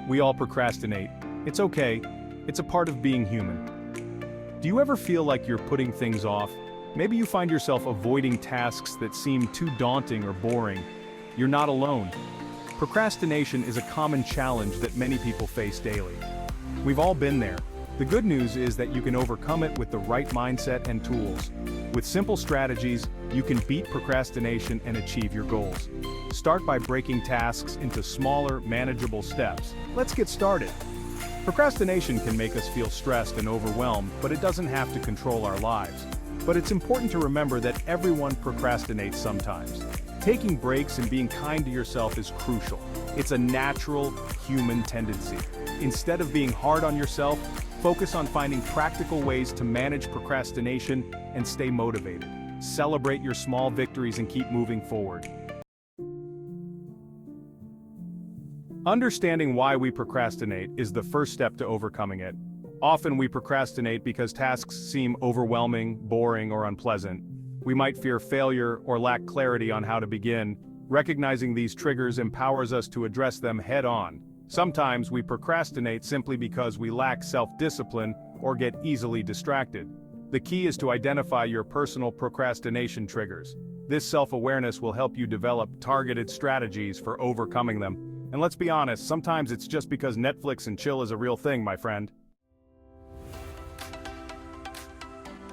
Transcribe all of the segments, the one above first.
We all procrastinate. It's okay. It's a part of being human. Do you ever feel like you're putting things off? Maybe you find yourself avoiding tasks that seem too daunting or boring. You're not alone. Procrastination is a common challenge that many people face daily. We've all been there. The good news is that you can overcome it with the right mindset and tools. With simple strategies, you can beat procrastination and achieve your goals. Start by breaking tasks into smaller, manageable steps. Let's get started. Procrastination can make us feel stressed and overwhelmed, but it doesn't have to control our lives. But it's important to remember that everyone procrastinates sometimes. Taking breaks and being kind to yourself is crucial. It's a natural, human tendency. Instead of being hard on yourself, focus on finding practical ways to manage procrastination and stay motivated. Celebrate your small victories and keep moving forward. Understanding why we procrastinate is the first step to overcoming it. Often we procrastinate because tasks seem overwhelming, boring, or unpleasant. We might fear failure or lack clarity on how to begin. Recognizing these triggers empowers us to address them head-on. Sometimes we procrastinate simply because we lack self-discipline or get easily distracted. The key is to identify your personal procrastination triggers. This self-awareness will help you develop targeted strategies for overcoming them. And let's be honest, sometimes it's just because Netflix and chill is a real thing, my friend.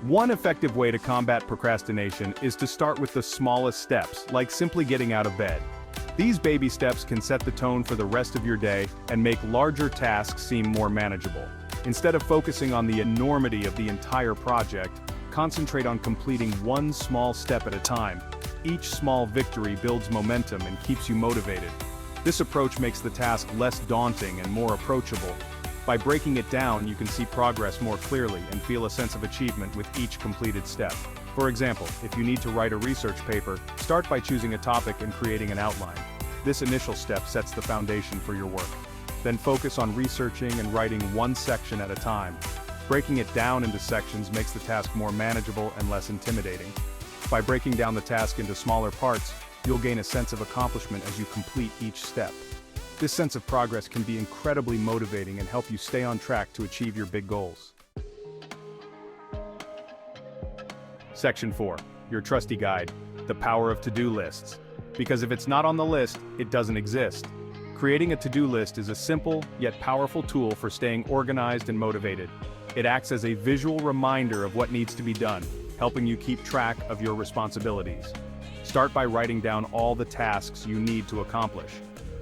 One effective way to combat procrastination is to start with the smallest steps, like simply getting out of bed. These baby steps can set the tone for the rest of your day and make larger tasks seem more manageable. Instead of focusing on the enormity of the entire project, concentrate on completing one small step at a time. Each small victory builds momentum and keeps you motivated. This approach makes the task less daunting and more approachable. By breaking it down, you can see progress more clearly and feel a sense of achievement with each completed step. For example, if you need to write a research paper, start by choosing a topic and creating an outline. This initial step sets the foundation for your work. Then focus on researching and writing one section at a time. Breaking it down into sections makes the task more manageable and less intimidating. By breaking down the task into smaller parts, you'll gain a sense of accomplishment as you complete each step. This sense of progress can be incredibly motivating and help you stay on track to achieve your big goals. Section 4. Your trusty guide. The power of to-do lists. Because if it's not on the list, it doesn't exist. Creating a to-do list is a simple, yet powerful tool for staying organized and motivated. It acts as a visual reminder of what needs to be done, helping you keep track of your responsibilities. Start by writing down all the tasks you need to accomplish.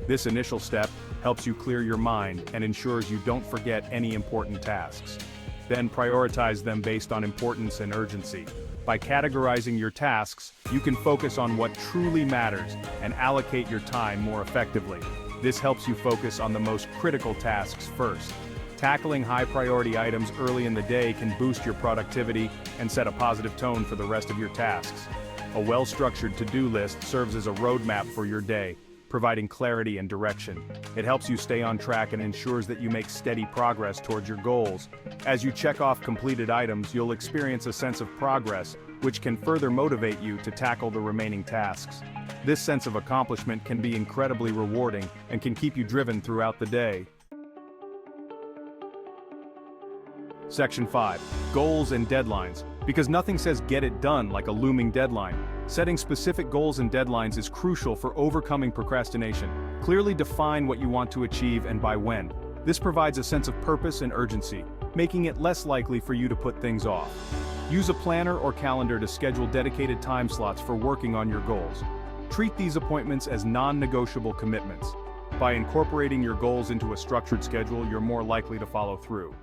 This initial step helps you clear your mind and ensures you don't forget any important tasks. Then prioritize them based on importance and urgency. By categorizing your tasks, you can focus on what truly matters and allocate your time more effectively. This helps you focus on the most critical tasks first. Tackling high-priority items early in the day can boost your productivity and set a positive tone for the rest of your tasks. A well-structured to-do list serves as a roadmap for your day, providing clarity and direction. It helps you stay on track and ensures that you make steady progress towards your goals. As you check off completed items, you'll experience a sense of progress, which can further motivate you to tackle the remaining tasks. This sense of accomplishment can be incredibly rewarding and can keep you driven throughout the day. Section 5. Goals and deadlines. Because nothing says get it done like a looming deadline. Setting specific goals and deadlines is crucial for overcoming procrastination. Clearly define what you want to achieve and by when. This provides a sense of purpose and urgency, making it less likely for you to put things off. Use a planner or calendar to schedule dedicated time slots for working on your goals. Treat these appointments as non-negotiable commitments. By incorporating your goals into a structured schedule, you're more likely to follow through.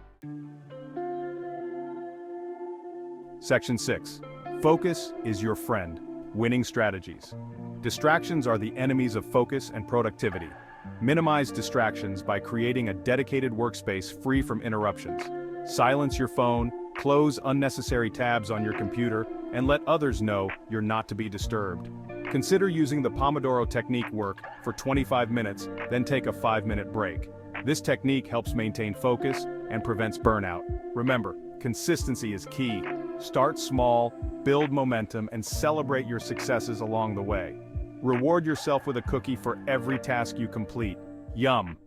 Section 6. Focus is your friend. Winning strategies. Distractions are the enemies of focus and productivity. Minimize distractions by creating a dedicated workspace free from interruptions. Silence your phone, close unnecessary tabs on your computer, and let others know you're not to be disturbed. Consider using the Pomodoro technique for 25 minutes, then take a 5-minute break. This technique helps maintain focus and prevents burnout. Remember, consistency is key. Start small, build momentum, and celebrate your successes along the way. Reward yourself with a cookie for every task you complete. Yum!